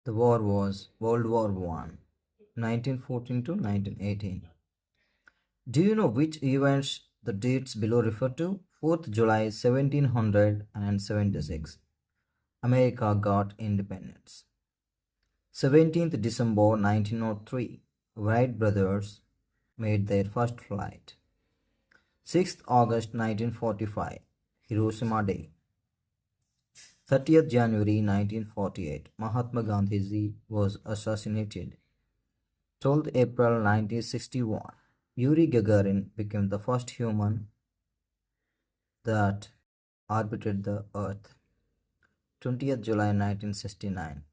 The war was World War One, 1914 to 1918. Do you know which events the dates below refer to? 4th July 1776. America got independence. 17th December 1903. Wright brothers made their first flight. 6th August 1945. Hiroshima Day. 30th January 1948. Mahatma Gandhi was assassinated. 12th April 1961. Yuri Gagarin became the first human that orbited the Earth. 20th July 1969.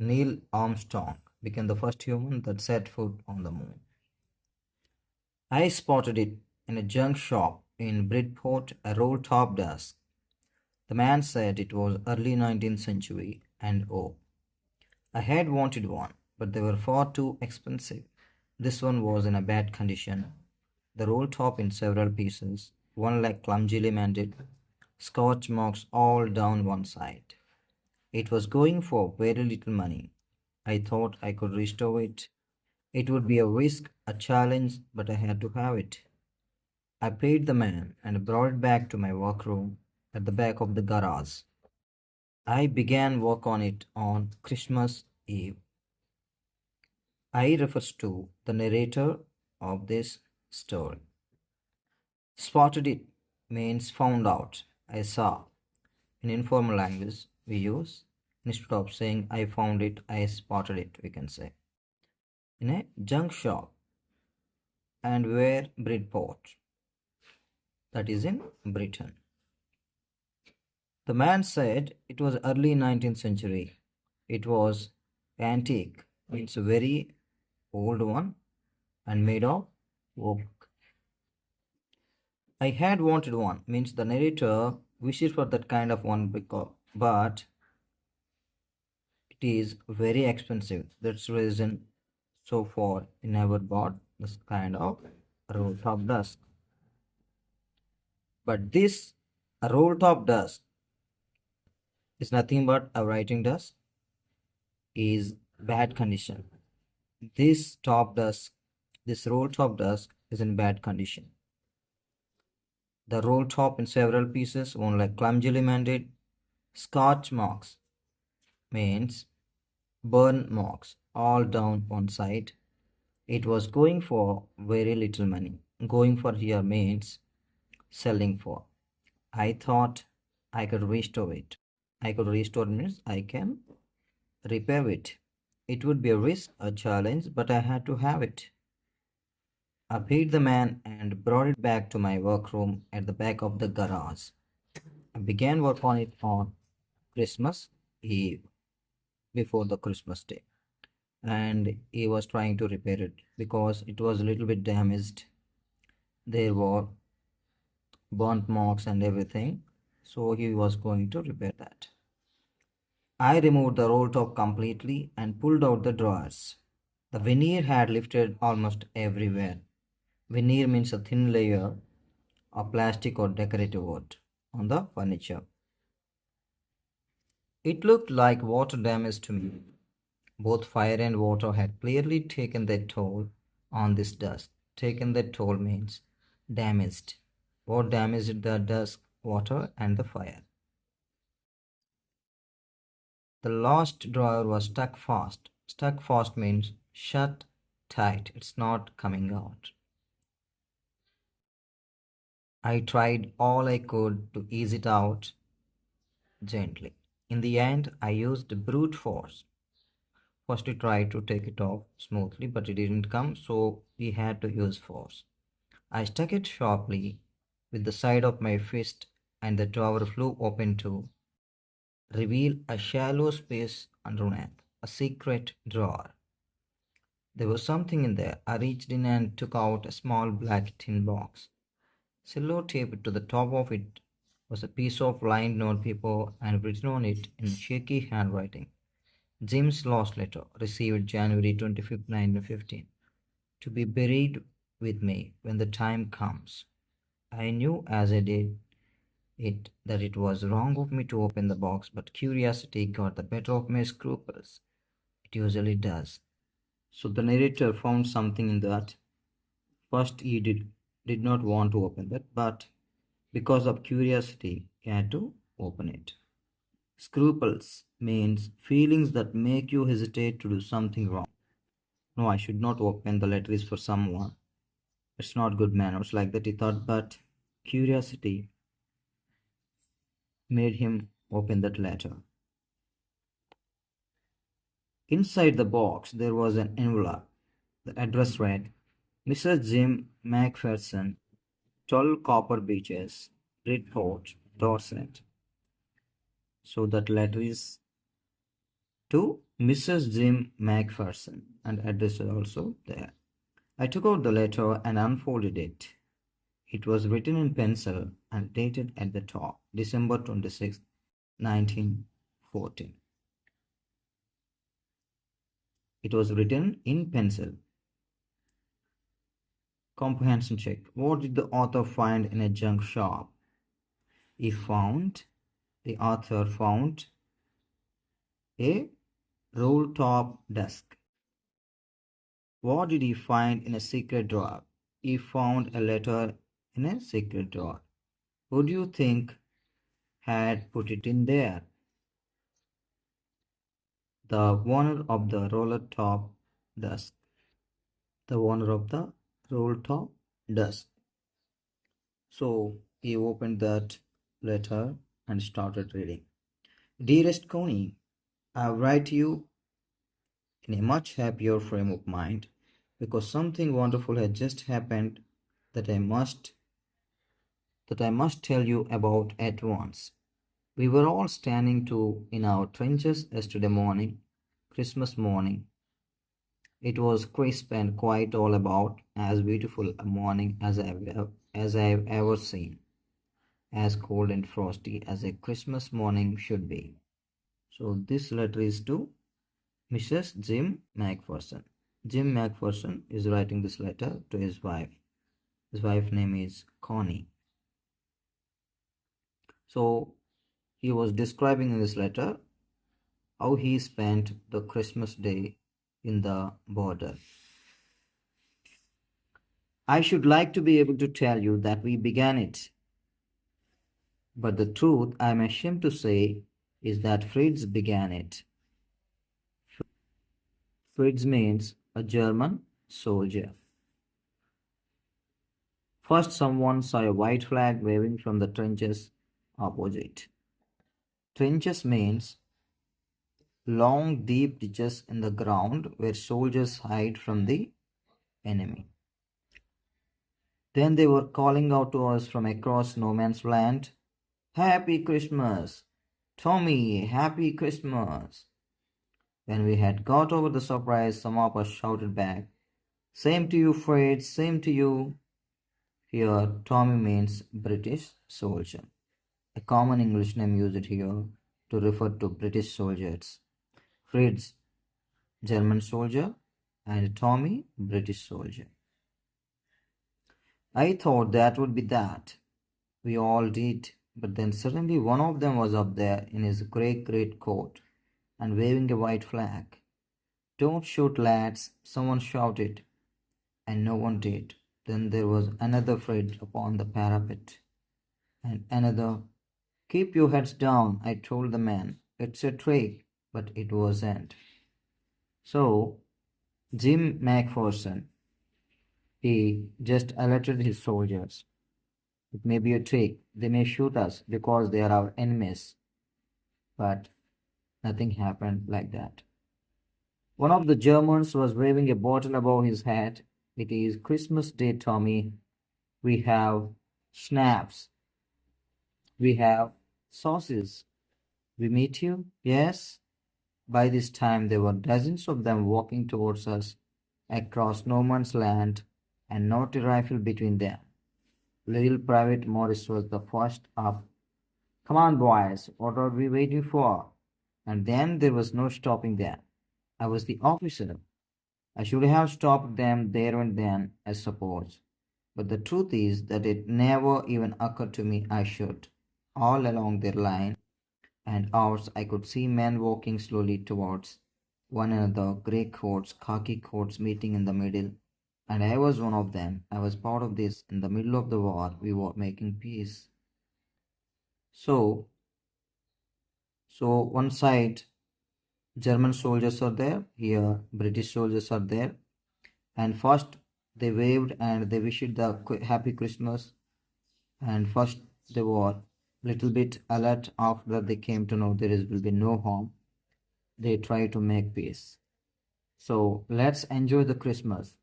Neil Armstrong became the first human that set foot on the moon. I spotted it in a junk shop in Bridport, a roll-top desk. The man said it was early 19th century and oh, I had wanted one, but they were far too expensive. This one was in a bad condition. The roll top in several pieces, one leg clumsily mended, scotch marks all down one side. It was going for very little money. I thought I could restore it. It would be a risk, a challenge, but I had to have it. I paid the man and brought it back to my workroom at the back of the garage. I began work on it on Christmas Eve. I refers to the narrator of this story. Spotted it means found out. I saw. In informal language, we use instead of saying I found it, I spotted it, we can say. In a junk shop and where Bridport, that is in Britain. The man said it was early 19th century. It was antique, means a very old one and made of oak. I had wanted one, means the narrator wishes for that kind of one but it is very expensive. That's the reason so far I never bought this kind of roll top desk. But this roll top desk is nothing but a writing desk, is bad condition. This top desk, this roll top desk is in bad condition. The roll top in several pieces, one like clumsily mended, scotch marks means burn marks all down one side. It was going for very little money. Going for here means selling for. I thought I could restore it. I could restore means I can repair it. It would be a risk, a challenge, but I had to have it. I paid the man and brought it back to my workroom at the back of the garage. I began work on it on Christmas Eve, before the Christmas day. And he was trying to repair it because it was a little bit damaged. There were burnt marks and everything. So he was going to repair that. I removed the roll top completely and pulled out the drawers. The veneer had lifted almost everywhere. Veneer means a thin layer of plastic or decorative wood on the furniture. It looked like water damage to me. Both fire and water had clearly taken their toll on this desk. Taken their toll means damaged. What damaged the desk? Water and the fire. The last drawer was stuck fast. Stuck fast means shut tight. It's not coming out. I tried all I could to ease it out gently. In the end, I used brute force. First, we tried to take it off smoothly, but it didn't come, so we had to use force. I struck it sharply with the side of my fist, and the drawer flew open to reveal a shallow space underneath, a secret drawer. There was something in there. I reached in and took out a small black tin box. Cello taped to the top of it was a piece of lined notepaper and written on it in shaky handwriting. Jim's lost letter, received January 25th, 1915. To be buried with me when the time comes. I knew as I did it was wrong of me to open the box, but curiosity got the better of my scruples. It usually does. So the narrator found something in that. First, he did not want to open that, but because of curiosity, he had to open it. Scruples means feelings that make you hesitate to do something wrong. No, I should not open the letters for someone. It's not good manners like that, he thought, but curiosity made him open that letter. Inside the box, there was an envelope. The address read, Mrs. Jim Macpherson, 12 Copper Beaches, Bridport, Dorset. So that letter is to Mrs. Jim Macpherson, and address is also there. I took out the letter and unfolded it. It was written in pencil and dated at the top, December 26, 1914. It was written in pencil. Comprehension check. What did the author find in a junk shop? The author found a roll-top desk. What did he find in a secret drawer? He found a letter in a secret drawer. Who do you think had put it in there? The owner of the roll-top desk. The owner of the roll-top desk. So he opened that letter and started reading. Dearest Connie, I write to you in a much happier frame of mind because something wonderful has just happened that I must tell you about at once. We were all standing in our trenches yesterday morning, Christmas morning. It was crisp and quite all about as beautiful a morning as I've ever seen, as cold and frosty as a Christmas morning should be. So this letter is to Mrs. Jim Macpherson. Jim Macpherson is writing this letter to his wife. His wife's name is Connie. So he was describing in this letter how he spent the Christmas day in the border. I should like to be able to tell you that we began it. But the truth, I am ashamed to say, is that Fritz began it. Fritz means a German soldier. First, someone saw a white flag waving from the trenches opposite. Trenches means long, deep ditches in the ground where soldiers hide from the enemy. Then they were calling out to us from across no man's land, Happy Christmas! Tommy, Happy Christmas! When we had got over the surprise, some of us shouted back, Same to you, Fred, same to you. Here, Tommy means British soldier. A common English name used here to refer to British soldiers. Fritz, German soldier, and Tommy, British soldier. I thought that would be that. We all did, but then suddenly one of them was up there in his grey greatcoat and waving a white flag. Don't shoot, lads, someone shouted, and no one did. Then there was another Fred upon the parapet, and another. Keep your heads down, I told the man. It's a trick, but it wasn't. So, Jim Macpherson, he just alerted his soldiers. It may be a trick. They may shoot us because they are our enemies. But nothing happened like that. One of the Germans was waving a bottle above his head. It is Christmas Day, Tommy. We have schnapps. We have sauces. We meet you? Yes? By this time, there were dozens of them walking towards us across no man's land and not a rifle between them. Little Private Morris was the first up. Come on, boys, what are we waiting for? And then there was no stopping them. I was the officer. I should have stopped them there and then, I suppose. But the truth is that it never even occurred to me I should. all along their line, and ours I could see men walking slowly towards one another, grey coats, khaki coats meeting in the middle, and I was one of them. I was part of this. In the middle of the war, we were making peace. So, so one side German soldiers are there, here British soldiers are there, and first they waved and they wished the happy Christmas, and first they were little bit alert. After they came to know there is will be no harm, they try to make peace. So let's enjoy the Christmas,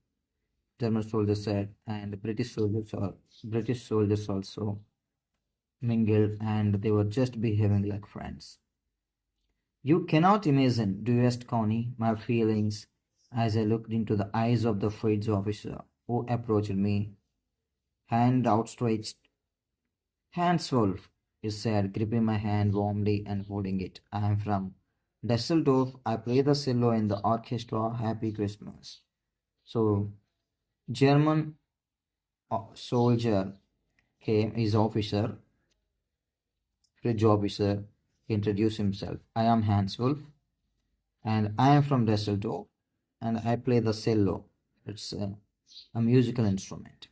German soldiers said, and British soldiers also mingled, and they were just behaving like friends. You cannot imagine, dearest Connie, my feelings as I looked into the eyes of the Fridge officer who approached me, hand outstretched. Hans Wolf, he said, gripping my hand warmly and holding it. I am from Dusseldorf. I play the cello in the orchestra. Happy Christmas. So, German soldier came, his officer, Fridge officer, introduced himself. I am Hans Wolf and I am from Dusseldorf and I play the cello. It's a musical instrument.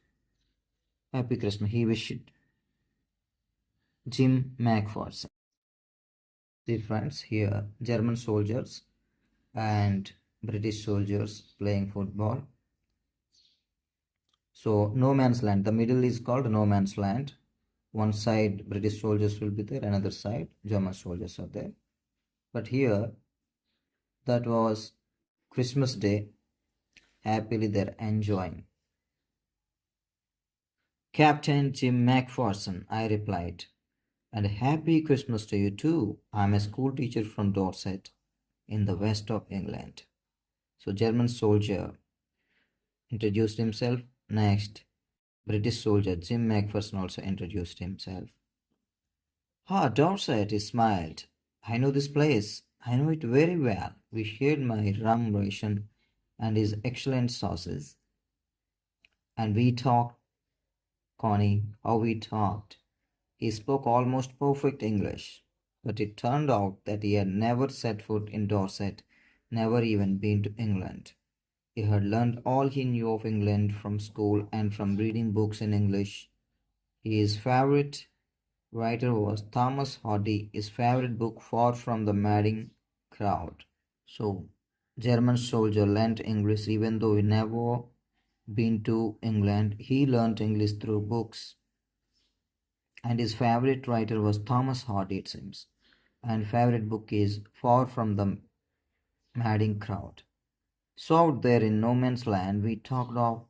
Happy Christmas. He wished Jim Macpherson. See friends, here German soldiers and British soldiers playing football. So no man's land. The middle is called no man's land. One side British soldiers will be there, another side German soldiers are there. But here that was Christmas Day. Happily they're enjoying. Captain Jim Macpherson, I replied. And happy Christmas to you too. I'm a school teacher from Dorset in the west of England. So German soldier introduced himself. Next, British soldier Jim Macpherson also introduced himself. Ah, Dorset, he smiled. I know this place. I know it very well. We shared my rum ration and his excellent sauces. And we talked, Connie, how we talked. He spoke almost perfect English, but it turned out that he had never set foot in Dorset, never even been to England. He had learned all he knew of England from school and from reading books in English. His favorite writer was Thomas Hardy, his favorite book Far from the Madding Crowd. So, German soldier learned English even though he never been to England. He learned English through books. And his favorite writer was Thomas Hardy, it seems. And favorite book is Far from the Madding Crowd. So out there in no man's land, we talked of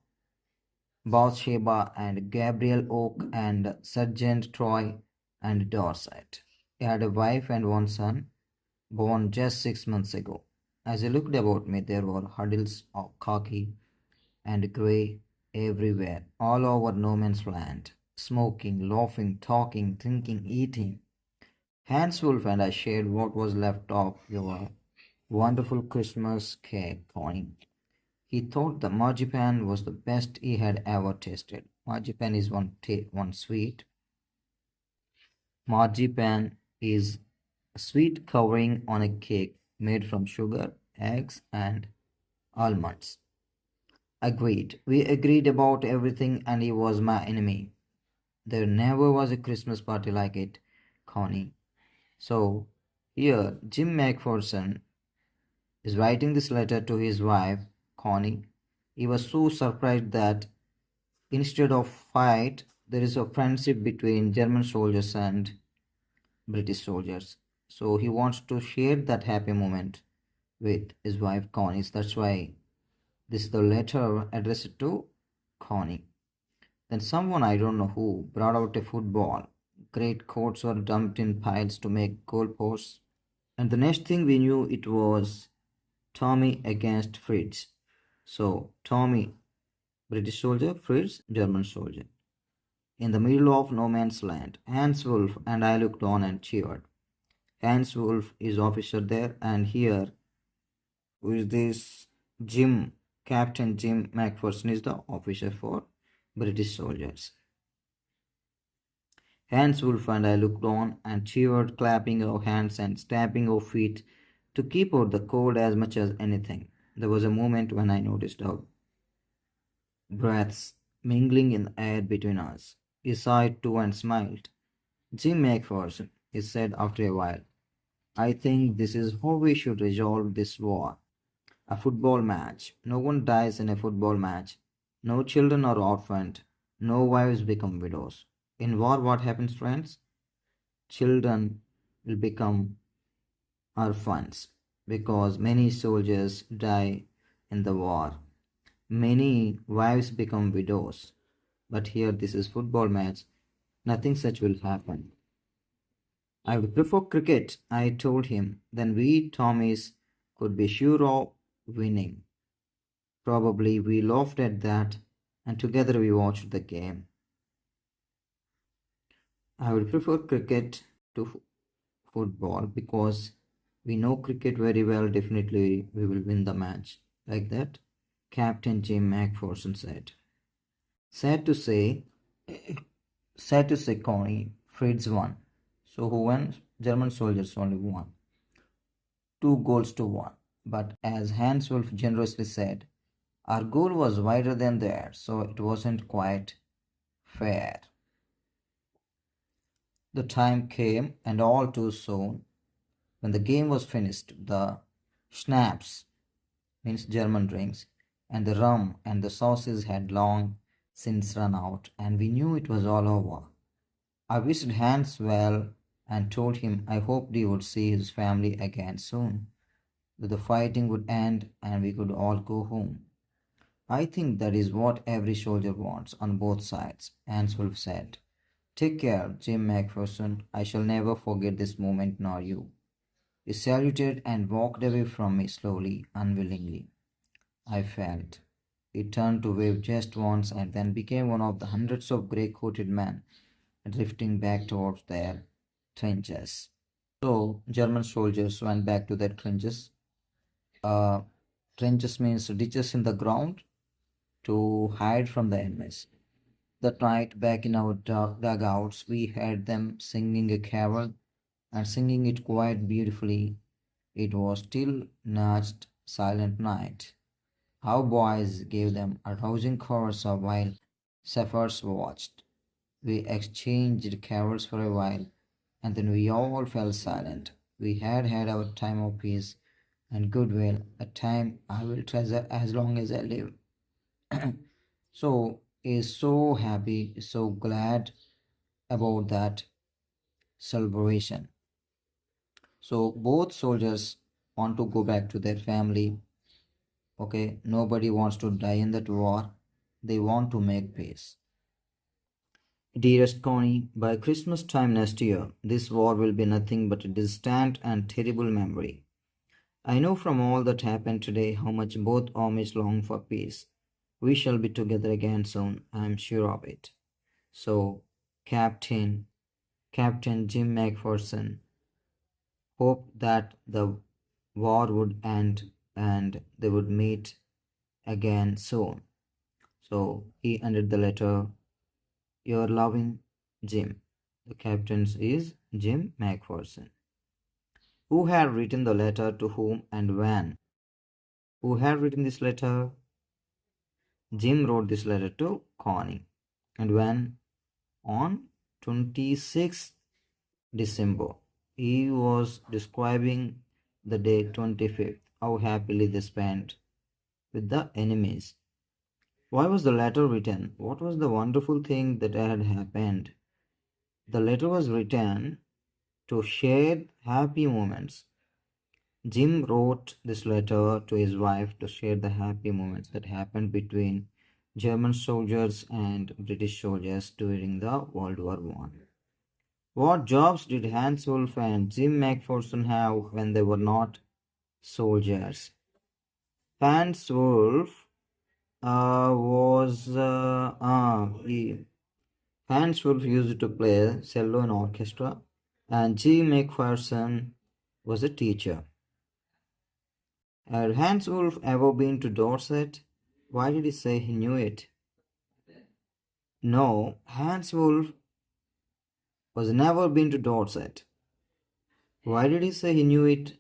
Bathsheba and Gabriel Oak and Sergeant Troy and Dorset. He had a wife and one son, born just 6 months ago. As I looked about me, there were huddles of khaki and grey everywhere, all over no man's land, smoking, laughing, talking, drinking, eating. Hans Wolf and I shared what was left of your wonderful Christmas cake, Connie. He thought the marzipan was the best he had ever tasted. Marzipan is one sweet. Marzipan is a sweet covering on a cake made from sugar, eggs, and almonds. Agreed. We agreed about everything, and he was my enemy. There never was a Christmas party like it, Connie. So, here, Jim Macpherson is writing this letter to his wife, Connie. He was so surprised that instead of fight, there is a friendship between German soldiers and British soldiers. So he wants to share that happy moment with his wife, Connie. That's why this is the letter addressed to Connie. Then someone, I don't know who, brought out a football. Great coats were dumped in piles to make goalposts. And the next thing we knew, it was Tommy against Fritz. So Tommy, British soldier, Fritz, German soldier. In the middle of no man's land, Hans Wolf and I looked on and cheered. Hans Wolf is officer there, and here, who is this Jim, Captain Jim Macpherson is the officer for British soldiers. Hans Wolf and I looked on and cheered, clapping our hands and stamping our feet to keep out the cold as much as anything. There was a moment when I noticed our breaths mingling in the air between us. He sighed too and smiled. Jim McPherson, he said after a while, I think this is how we should resolve this war. A football match. No one dies in a football match. No children are orphaned. No wives become widows. In war, what happens, friends? Children will become orphans because many soldiers die in the war. Many wives become widows. But here, this is football match. Nothing such will happen. I would prefer cricket, I told him. Then we Tommies could be sure of winning. Probably we laughed at that, and together we watched the game. I would prefer cricket to football because we know cricket very well. Definitely, we will win the match. Like that, Captain Jim McPherson said. Sad to say, sad to say, Connie, Fritz won. So who won? German soldiers only won. 2 goals to 1. But as Hans Wolf generously said, our goal was wider than theirs, so it wasn't quite fair. The time came, and all too soon, when the game was finished, the schnapps, means German drinks, and the rum and the sauces had long since run out, and we knew it was all over. I wished Hans well and told him I hoped he would see his family again soon, that the fighting would end and we could all go home. I think that is what every soldier wants on both sides, Hans Wolf said. Take care, Jim McPherson. I shall never forget this moment, nor you. He saluted and walked away from me slowly, unwillingly. I felt. He turned to wave just once and then became one of the hundreds of grey coated men drifting back towards their trenches. So, German soldiers went back to their trenches. Uh, Trenches means ditches in the ground to hide from the enemies. That night, back in our dugouts, we heard them singing a carol and singing it quite beautifully. It was still nudged silent night. Our boys gave them a rousing chorus while shepherds watched. We exchanged carols for a while, and then we all fell silent. We had had our time of peace and goodwill, a time I will treasure as long as I live. So, is so happy, so glad about that celebration. So, both soldiers want to go back to their family. Okay, nobody wants to die in that war. They want to make peace. Dearest Connie, by Christmas time next year, this war will be nothing but a distant and terrible memory. I know from all that happened today how much both armies long for peace. We shall be together again soon, I am sure of it. So, Captain, Captain Jim McPherson hoped that the war would end and they would meet again soon. So, he ended the letter, Your loving Jim. The captain is Jim McPherson. Who had written the letter to whom and when? Who had written this letter? Jim wrote this letter to Connie. And when? On 26th December. He was describing the day 25th, how happily they spent with the enemies. Why was the letter written? What was the wonderful thing that had happened? The letter was written to share happy moments. Jim wrote this letter to his wife to share the happy moments that happened between German soldiers and British soldiers during the World War One. What jobs did Hans Wolf and Jim McPherson have when they were not soldiers? Hans Wolf was Hans Wolf used to play cello in orchestra, and Jim McPherson was a teacher. Had Hans Wolf ever been to Dorset? Why did he say he knew it? No, Hans Wolf was never been to Dorset. Why did he say he knew it?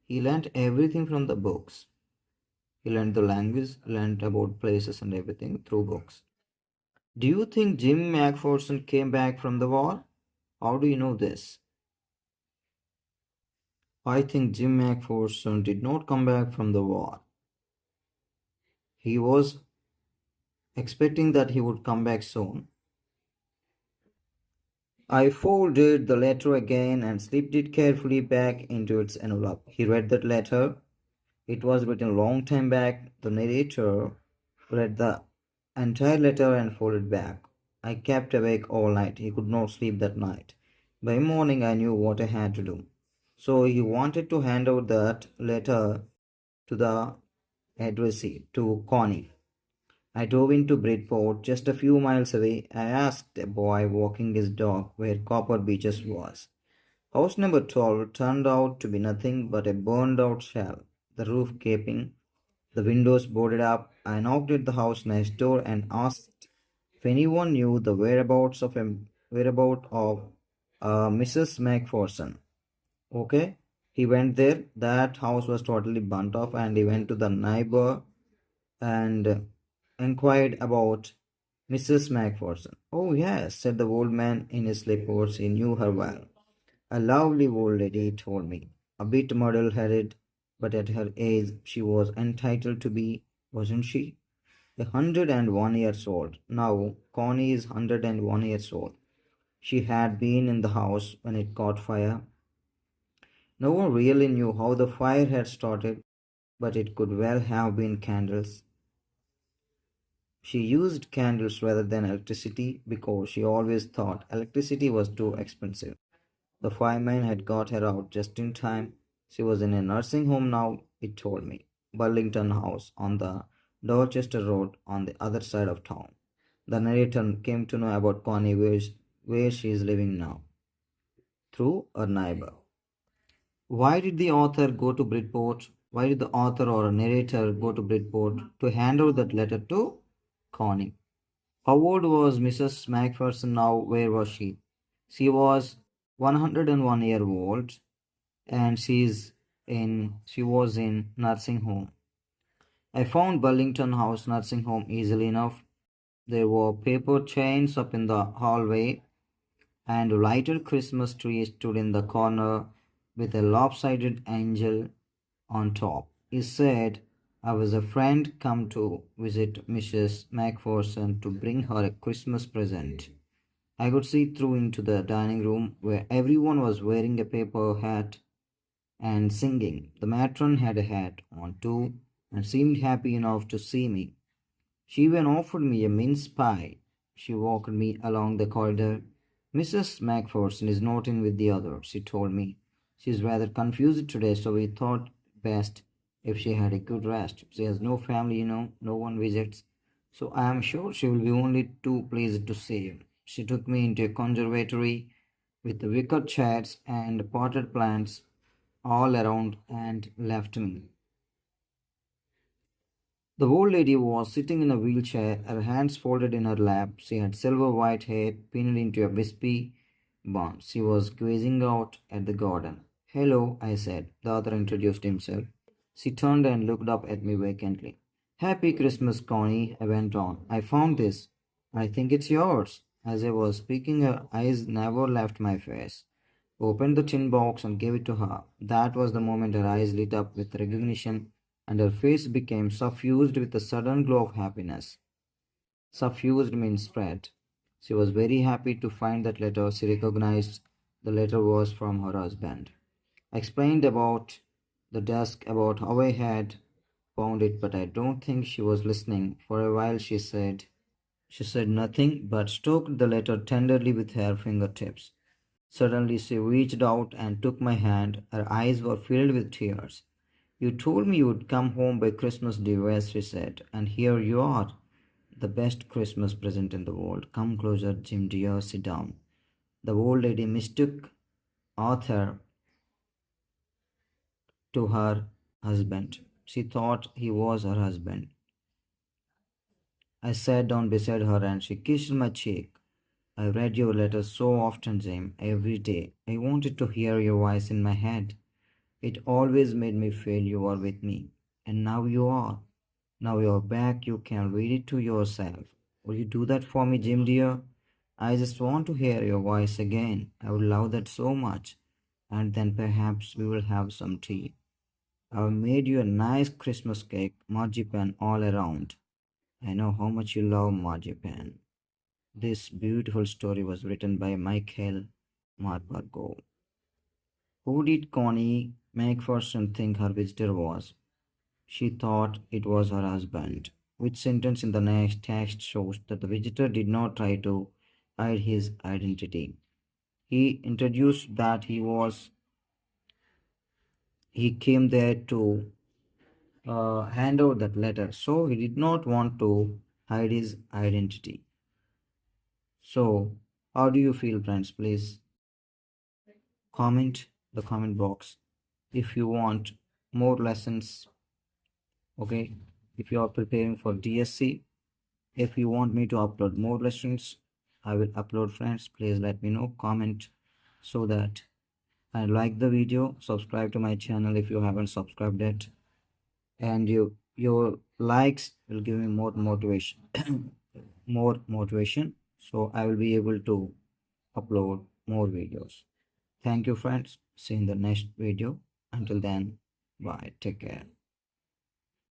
He learnt everything from the books. He learned the language, learned about places and everything through books. Do you think Jim Macpherson came back from the war? How do you know this? I think Jim Macpherson did not come back from the war. He was expecting that he would come back soon. I folded the letter again and slipped it carefully back into its envelope. He read that letter. It was written a long time back. The narrator read the entire letter and folded back. I kept awake all night. He could not sleep that night. By morning, I knew what I had to do. So he wanted to hand out that letter to the addressee, to Connie. I drove into Bridport, just a few miles away. I asked a boy walking his dog where Copper Beaches was. House number 12 turned out to be nothing but a burned out shell, the roof gaping, the windows boarded up. I knocked at the house next door and asked if anyone knew the whereabout of Mrs. Macpherson. Okay, he went there. That house was totally burnt off, and he went to the neighbor and inquired about Mrs. Macpherson. Oh, yes, said the old man in his slippers. He knew her well. A lovely old lady, he told me. A bit muddle headed, but at her age she was entitled to be, wasn't she? 101 years old. Now, Connie is 101 years old. She had been in the house when it caught fire. No one really knew how the fire had started, but it could well have been candles. She used candles rather than electricity because she always thought electricity was too expensive. The fireman had got her out just in time. She was in a nursing home now, it told me. Burlington House on the Dorchester Road on the other side of town. The narrator came to know about Connie where she is living now, through her neighbor. Why did the author go to Bridport? Why did the author or a narrator go to Bridport to hand over that letter to Connie? How old was Mrs. Macpherson now? Where was she? She was 101 year old and she was in nursing home. I found Burlington House nursing home easily enough. There were paper chains up in the hallway and a lighted Christmas tree stood in the corner with a lopsided angel on top. He said I was a friend come to visit Mrs. Macpherson to bring her a Christmas present. I could see through into the dining room where everyone was wearing a paper hat and singing. The matron had a hat on too and seemed happy enough to see me. She even offered me a mince pie. She walked me along the corridor. Mrs. Macpherson is not in with the others, she told me. She is rather confused today, so we thought best if she had a good rest. She has no family, no one visits. So I am sure she will be only too pleased to see you. She took me into a conservatory with the wicker chairs and potted plants all around and left me. The old lady was sitting in a wheelchair, her hands folded in her lap. She had silver white hair pinned into a wispy bun. She was gazing out at the garden. Hello, I said. The other introduced himself. She turned and looked up at me vacantly. Happy Christmas, Connie, I went on. I found this. I think it's yours. As I was speaking, her eyes never left my face. Opened the tin box and gave it to her. That was the moment her eyes lit up with recognition and her face became suffused with a sudden glow of happiness. Suffused means spread. She was very happy to find that letter. She recognized the letter was from her husband. I explained about the desk, about how I had found it, but I don't think she was listening. For a while she said nothing, but stroked the letter tenderly with her fingertips. Suddenly she reached out and took my hand. Her eyes were filled with tears. You told me you would come home by Christmas, dear, she said, and here you are. The best Christmas present in the world. Come closer, Jim dear, sit down. The old lady mistook Arthur to her husband. She thought he was her husband. I sat down beside her and she kissed my cheek. I read your letters so often, Jim, every day. I wanted to hear your voice in my head. It always made me feel you are with me. And now you are. Now you're back, you can read it to yourself. Will you do that for me, Jim dear? I just want to hear your voice again. I would love that so much. And then perhaps we will have some tea. I've made you a nice Christmas cake, marzipan all around. I know how much you love marzipan. This beautiful story was written by Michael Marbargo. Who did Connie MacPherson think her visitor was? She thought it was her husband. Which sentence in the next text shows that the visitor did not try to hide his identity. He introduced that he came there to hand out that letter, so he did not want to hide his identity. So, how do you feel, friends? Please comment the comment box if you want more lessons. Okay, if you are preparing for DSC, if you want me to upload more lessons, I will upload, friends. Please let me know, comment so that I like the video. Subscribe to my channel if you haven't subscribed yet, and your likes will give me more motivation more motivation, so I will be able to upload more videos. Thank you, friends. See you in the next video. Until then, bye, take care.